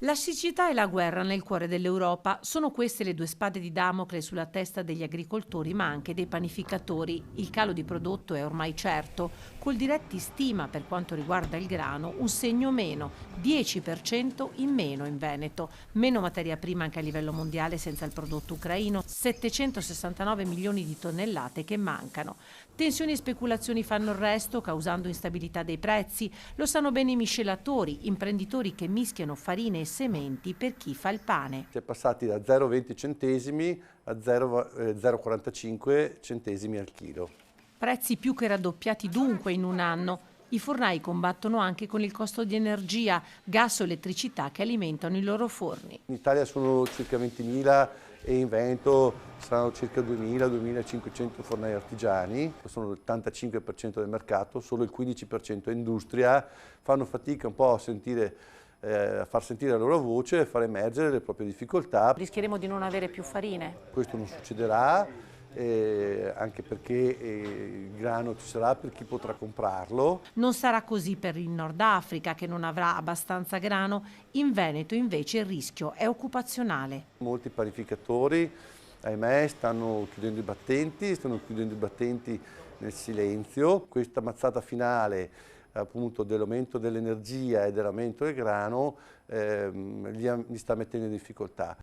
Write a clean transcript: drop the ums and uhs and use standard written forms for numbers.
La siccità e la guerra nel cuore dell'Europa sono queste le due spade di Damocle sulla testa degli agricoltori ma anche dei panificatori. Il calo di prodotto è ormai certo. Coldiretti stima per quanto riguarda il grano un segno meno, 10% in meno in Veneto, meno materia prima anche a livello mondiale senza il prodotto ucraino, 769 milioni di tonnellate che mancano. Tensioni e speculazioni fanno il resto, causando instabilità dei prezzi. Lo sanno bene i miscelatori, imprenditori che mischiano farine e sementi per chi fa il pane. Si è passati da 0,20 centesimi a 0,45 centesimi al chilo. Prezzi più che raddoppiati dunque in un anno. I fornai combattono anche con il costo di energia, gas o elettricità che alimentano i loro forni. In Italia sono circa 20.000 e in Veneto saranno circa 2.000-2.500 fornai artigiani, sono l'85% del mercato, solo il 15% è industria, fanno fatica un po' a far sentire la loro voce e far emergere le proprie difficoltà. Rischieremo di non avere più farine. Questo non succederà, anche perché il grano ci sarà per chi potrà comprarlo. Non sarà così per il Nord Africa, che non avrà abbastanza grano. In Veneto invece il rischio è occupazionale. Molti panificatori, ahimè, stanno chiudendo i battenti nel silenzio. Questa mazzata finale appunto dell'aumento dell'energia e dell'aumento del grano li sta mettendo in difficoltà.